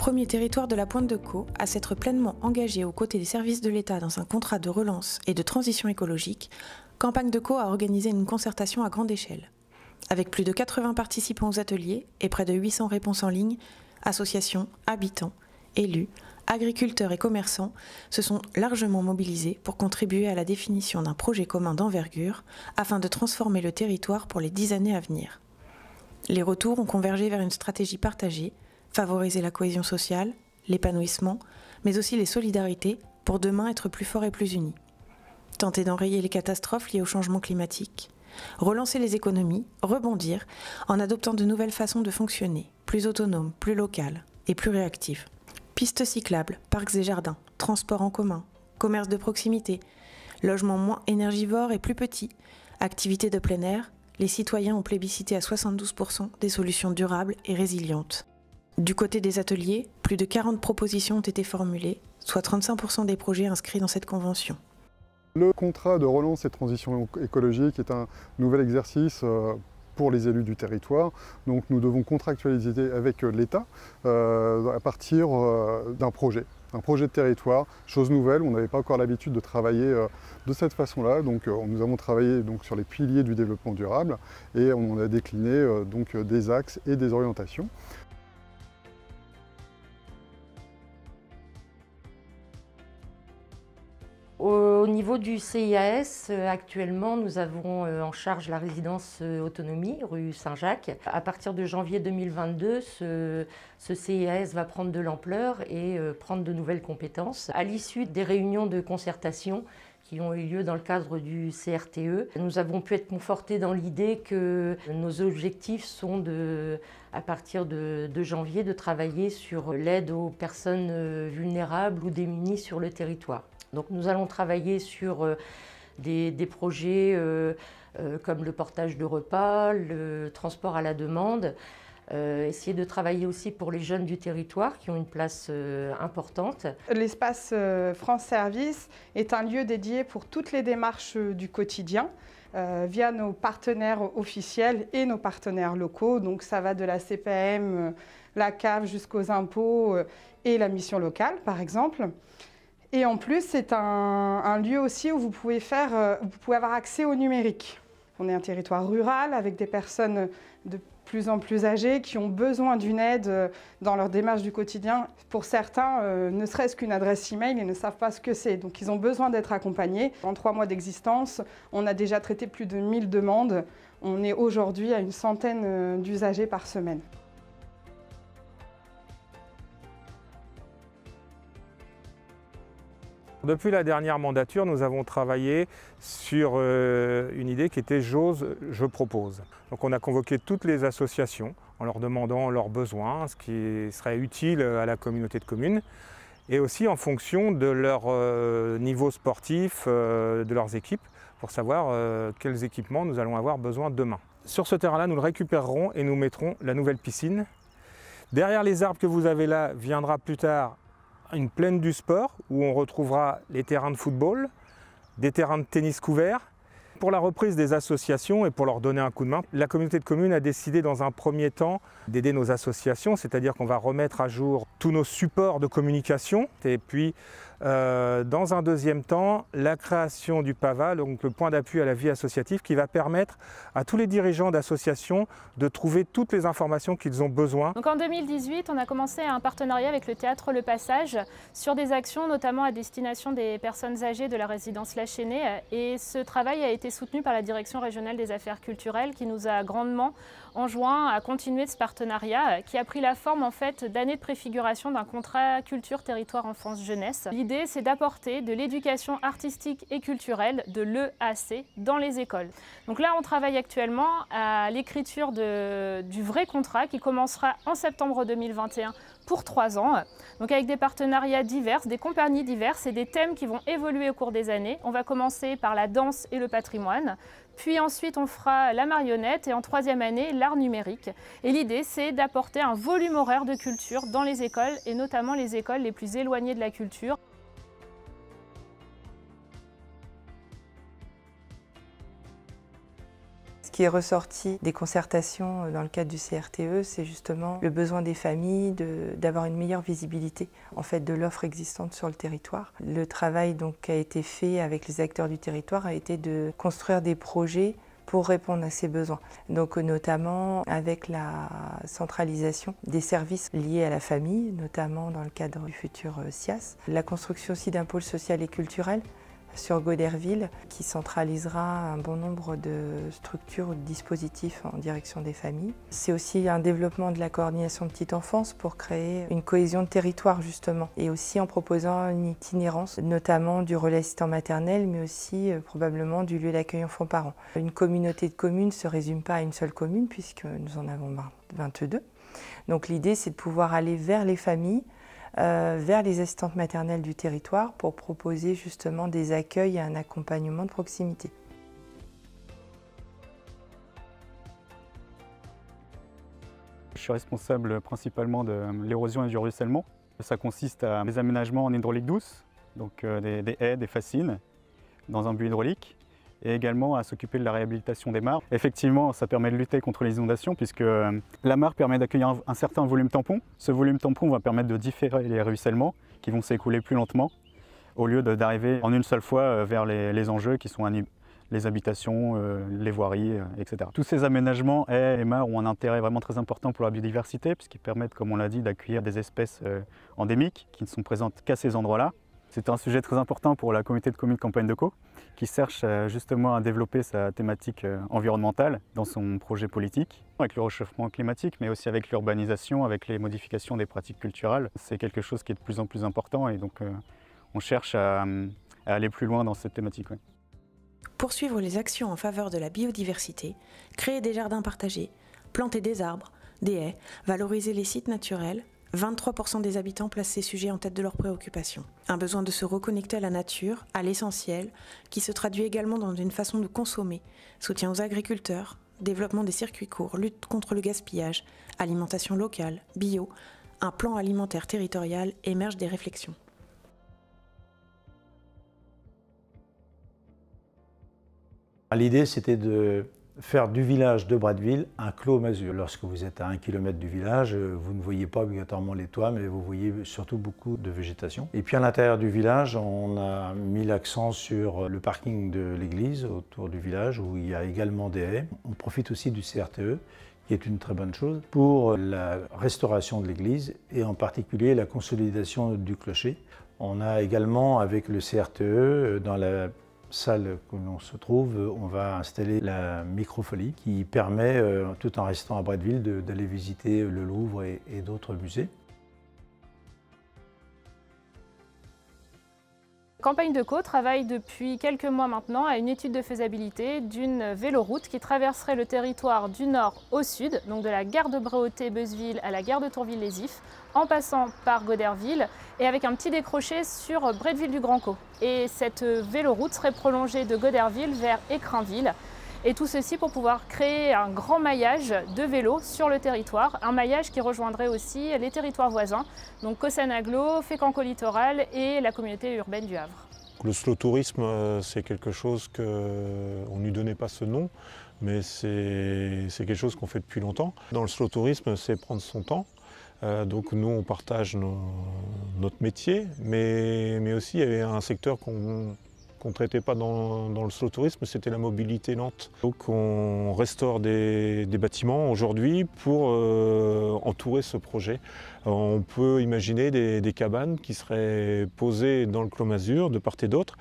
premier territoire de la Pointe de Caux à s'être pleinement engagé aux côtés des services de l'État dans un contrat de relance et de transition écologique, Campagne de Caux a organisé une concertation à grande échelle. Avec plus de 80 participants aux ateliers et près de 800 réponses en ligne, associations, habitants, élus, agriculteurs et commerçants se sont largement mobilisés pour contribuer à la définition d'un projet commun d'envergure afin de transformer le territoire pour les 10 années à venir. Les retours ont convergé vers une stratégie partagée, favoriser la cohésion sociale, l'épanouissement, mais aussi les solidarités pour demain être plus forts et plus unis. Tenter d'enrayer les catastrophes liées au changement climatique, relancer les économies, rebondir en adoptant de nouvelles façons de fonctionner, plus autonomes, plus locales et plus réactives. Pistes cyclables, parcs et jardins, transports en commun, commerce de proximité, logements moins énergivores et plus petits, activités de plein air, les citoyens ont plébiscité à 72% des solutions durables et résilientes. Du côté des ateliers, plus de 40 propositions ont été formulées, soit 35% des projets inscrits dans cette convention. Le contrat de relance et de transition écologique est un nouvel exercice pour les élus du territoire. Donc nous devons contractualiser avec l'État à partir d'un projet de territoire, chose nouvelle. On n'avait pas encore l'habitude de travailler de cette façon-là. Donc nous avons travaillé sur les piliers du développement durable et on a décliné des axes et des orientations. Au niveau du CIAS, actuellement, nous avons en charge la résidence autonomie, rue Saint-Jacques. À partir de janvier 2022, ce CIAS va prendre de l'ampleur et prendre de nouvelles compétences. À l'issue des réunions de concertation qui ont eu lieu dans le cadre du CRTE, nous avons pu être confortés dans l'idée que nos objectifs sont à partir de janvier, de travailler sur l'aide aux personnes vulnérables ou démunies sur le territoire. Donc nous allons travailler sur des projets comme le portage de repas, le transport à la demande, essayer de travailler aussi pour les jeunes du territoire qui ont une place importante. L'espace France Service est un lieu dédié pour toutes les démarches du quotidien via nos partenaires officiels et nos partenaires locaux. Donc ça va de la CPAM, la CAF jusqu'aux impôts et la mission locale par exemple. Et en plus, c'est un lieu aussi où vous pouvez avoir accès au numérique. On est un territoire rural avec des personnes de plus en plus âgées qui ont besoin d'une aide dans leur démarche du quotidien. Pour certains, ne serait-ce qu'une adresse email, ils ne savent pas ce que c'est. Donc ils ont besoin d'être accompagnés. En 3 mois d'existence, on a déjà traité plus de 1000 demandes. On est aujourd'hui à une centaine d'usagers par semaine. Depuis la dernière mandature, nous avons travaillé sur une idée qui était « J'ose, je propose ». Donc on a convoqué toutes les associations en leur demandant leurs besoins, ce qui serait utile à la communauté de communes, et aussi en fonction de leur niveau sportif, de leurs équipes, pour savoir quels équipements nous allons avoir besoin demain. Sur ce terrain-là, nous le récupérerons et nous mettrons la nouvelle piscine. Derrière les arbres que vous avez là, viendra plus tard une plaine du sport où on retrouvera les terrains de football, des terrains de tennis couverts. Pour la reprise des associations et pour leur donner un coup de main, la communauté de communes a décidé dans un premier temps d'aider nos associations, c'est-à-dire qu'on va remettre à jour tous nos supports de communication et puis dans un deuxième temps, la création du PAVA, donc le point d'appui à la vie associative qui va permettre à tous les dirigeants d'associations de trouver toutes les informations qu'ils ont besoin. Donc en 2018, on a commencé un partenariat avec le Théâtre Le Passage sur des actions notamment à destination des personnes âgées de la résidence La Chênaie et ce travail a été soutenu par la Direction régionale des affaires culturelles qui nous a grandement enjoint à continuer de ce partenariat qui a pris la forme en fait d'années de préfiguration d'un contrat culture, territoire, enfance, jeunesse. L'idée c'est d'apporter de l'éducation artistique et culturelle, de l'EAC, dans les écoles. Donc là on travaille actuellement à l'écriture du vrai contrat qui commencera en septembre 2021 pour 3 ans, donc avec des partenariats divers, des compagnies diverses et des thèmes qui vont évoluer au cours des années. On va commencer par la danse et le patrimoine, puis ensuite on fera la marionnette et en 3e année l'art numérique. Et l'idée c'est d'apporter un volume horaire de culture dans les écoles et notamment les écoles les plus éloignées de la culture. Ce qui qui est ressorti des concertations dans le cadre du CRTE, c'est justement le besoin des familles d'avoir une meilleure visibilité en fait, de l'offre existante sur le territoire. Le travail donc, qui a été fait avec les acteurs du territoire a été de construire des projets pour répondre à ces besoins. Donc notamment avec la centralisation des services liés à la famille, notamment dans le cadre du futur SIAS. La construction aussi d'un pôle social et culturel sur Goderville qui centralisera un bon nombre de structures ou de dispositifs en direction des familles. C'est aussi un développement de la coordination de petite enfance pour créer une cohésion de territoire justement et aussi en proposant une itinérance, notamment du relais assistant maternel mais aussi probablement du lieu d'accueil enfants-parents. Une communauté de communes ne se résume pas à une seule commune puisque nous en avons 22. Donc l'idée c'est de pouvoir aller vers les familles, vers les assistantes maternelles du territoire pour proposer justement des accueils et un accompagnement de proximité. Je suis responsable principalement de l'érosion et du ruissellement. Ça consiste à des aménagements en hydraulique douce, donc des haies, des fascines, dans un but hydraulique, et également à s'occuper de la réhabilitation des mares. Effectivement, ça permet de lutter contre les inondations puisque la mare permet d'accueillir un certain volume tampon. Ce volume tampon va permettre de différer les ruissellements qui vont s'écouler plus lentement au lieu d'arriver en une seule fois vers les enjeux qui sont les habitations, les voiries, etc. Tous ces aménagements, haies et mares, ont un intérêt vraiment très important pour la biodiversité puisqu'ils permettent, comme on l'a dit, d'accueillir des espèces endémiques qui ne sont présentes qu'à ces endroits-là. C'est un sujet très important pour la communauté de communes Campagne de Caux qui cherche justement à développer sa thématique environnementale dans son projet politique, avec le réchauffement climatique, mais aussi avec l'urbanisation, avec les modifications des pratiques culturelles. C'est quelque chose qui est de plus en plus important et donc on cherche à aller plus loin dans cette thématique. Ouais. Poursuivre les actions en faveur de la biodiversité, créer des jardins partagés, planter des arbres, des haies, valoriser les sites naturels, 23% des habitants placent ces sujets en tête de leurs préoccupations. Un besoin de se reconnecter à la nature, à l'essentiel, qui se traduit également dans une façon de consommer, soutien aux agriculteurs, développement des circuits courts, lutte contre le gaspillage, alimentation locale, bio, un plan alimentaire territorial émergent des réflexions. L'idée, c'était de faire du village de Bretteville un clos masure. Lorsque vous êtes à 1 km du village, vous ne voyez pas obligatoirement les toits, mais vous voyez surtout beaucoup de végétation. Et puis à l'intérieur du village, on a mis l'accent sur le parking de l'église autour du village, où il y a également des haies. On profite aussi du CRTE, qui est une très bonne chose, pour la restauration de l'église et en particulier la consolidation du clocher. On a également, avec le CRTE, dans la salle que l'on se trouve, on va installer la microfolie qui permet, tout en restant à Bretteville, d'aller visiter le Louvre et d'autres musées. Campagne de Caux travaille depuis quelques mois maintenant à une étude de faisabilité d'une véloroute qui traverserait le territoire du nord au sud, donc de la gare de Bréauté-Beuzeville à la gare de Tourville-les-Ifs, en passant par Goderville et avec un petit décroché sur Bretteville-du-Grand-Caux. Et cette véloroute serait prolongée de Goderville vers Écrinville. Et tout ceci pour pouvoir créer un grand maillage de vélos sur le territoire, un maillage qui rejoindrait aussi les territoires voisins, donc Cossan-Aglo, Fécamp-Littoral et la communauté urbaine du Havre. Le slow tourisme, c'est quelque chose qu'on ne lui donnait pas ce nom, mais c'est quelque chose qu'on fait depuis longtemps. Dans le slow tourisme, c'est prendre son temps. Donc nous, on partage notre métier, mais aussi il y avait un secteur qu'on ne traitait pas dans le slow tourisme, c'était la mobilité lente. Donc on restaure des bâtiments aujourd'hui pour entourer ce projet. On peut imaginer des cabanes qui seraient posées dans le Clos Masure de part et d'autre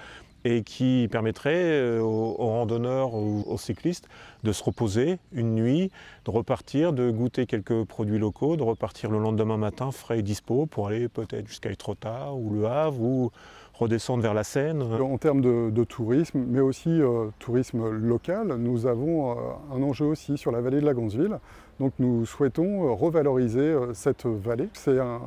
et qui permettraient aux randonneurs ou aux cyclistes de se reposer une nuit, de repartir, de goûter quelques produits locaux, de repartir le lendemain matin frais et dispo pour aller peut-être jusqu'à Étretat ou Le Havre ou redescendre vers la Seine. En termes de tourisme, mais aussi tourisme local, nous avons un enjeu aussi sur la vallée de la Ganseville. Donc nous souhaitons revaloriser cette vallée. C'est un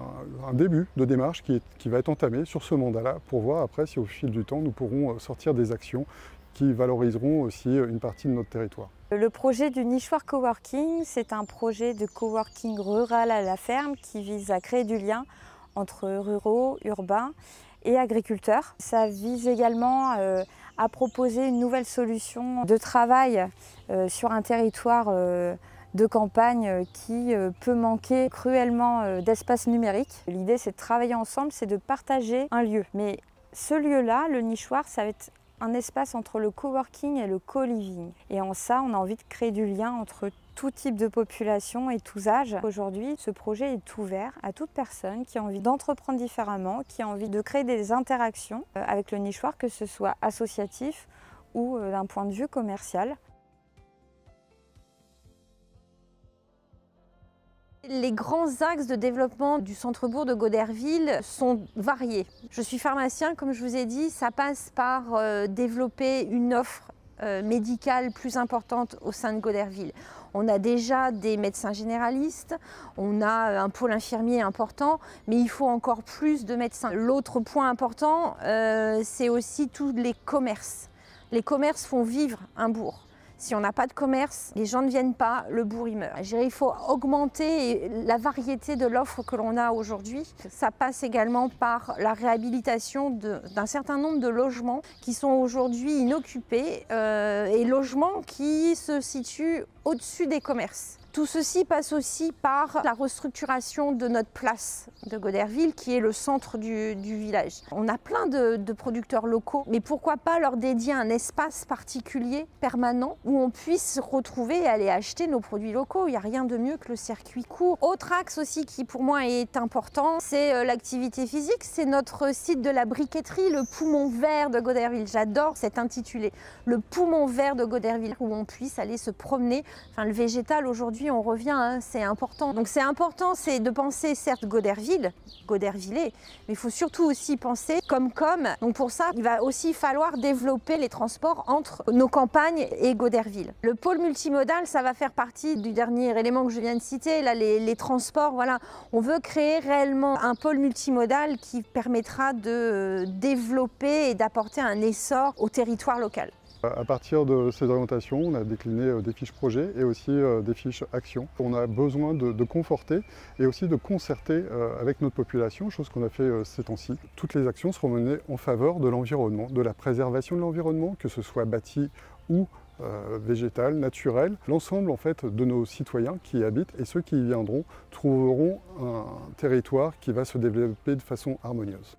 début de démarche qui va être entamé sur ce mandat-là pour voir après si au fil du temps nous pourrons sortir des actions qui valoriseront aussi une partie de notre territoire. Le projet du Nichoir Coworking, c'est un projet de coworking rural à la ferme qui vise à créer du lien entre ruraux, urbains et agriculteurs. Ça vise également à proposer une nouvelle solution de travail sur un territoire de campagne qui peut manquer cruellement d'espace numérique. L'idée, c'est de travailler ensemble, c'est de partager un lieu. Mais ce lieu-là, le nichoir, ça va être un espace entre le coworking et le co-living. Et en ça, on a envie de créer du lien entre tout type de population et tous âges. Aujourd'hui, ce projet est ouvert à toute personne qui a envie d'entreprendre différemment, qui a envie de créer des interactions avec le nichoir, que ce soit associatif ou d'un point de vue commercial. Les grands axes de développement du centre-bourg de Goderville sont variés. Je suis pharmacien, comme je vous ai dit, ça passe par développer une offre médicale plus importante au sein de Goderville. On a déjà des médecins généralistes, on a un pôle infirmier important, mais il faut encore plus de médecins. L'autre point important, c'est aussi tous les commerces. Les commerces font vivre un bourg. Si on n'a pas de commerce, les gens ne viennent pas, le bourg il meurt. Il faut augmenter la variété de l'offre que l'on a aujourd'hui. Ça passe également par la réhabilitation d'un certain nombre de logements qui sont aujourd'hui inoccupés et logements qui se situent au-dessus des commerces. Tout ceci passe aussi par la restructuration de notre place de Goderville, qui est le centre du village. On a plein de producteurs locaux, mais pourquoi pas leur dédier un espace particulier, permanent, où on puisse se retrouver et aller acheter nos produits locaux. Il n'y a rien de mieux que le circuit court. Autre axe aussi qui pour moi est important, c'est l'activité physique. C'est notre site de la briqueterie, le poumon vert de Goderville. J'adore cet intitulé, le poumon vert de Goderville, où on puisse aller se promener. Enfin, le végétal aujourd'hui, on revient, hein, c'est important. Donc c'est important, c'est de penser certes Godervillais, mais il faut surtout aussi penser comme. Donc pour ça, il va aussi falloir développer les transports entre nos campagnes et Goderville. Le pôle multimodal, ça va faire partie du dernier élément que je viens de citer, là, les transports. Voilà. On veut créer réellement un pôle multimodal qui permettra de développer et d'apporter un essor au territoire local. À partir de ces orientations, on a décliné des fiches projets et aussi des fiches actions. On a besoin de conforter et aussi de concerter avec notre population, chose qu'on a fait ces temps-ci. Toutes les actions seront menées en faveur de l'environnement, de la préservation de l'environnement, que ce soit bâti ou végétal, naturel. L'ensemble en fait de nos citoyens qui y habitent et ceux qui y viendront trouveront un territoire qui va se développer de façon harmonieuse.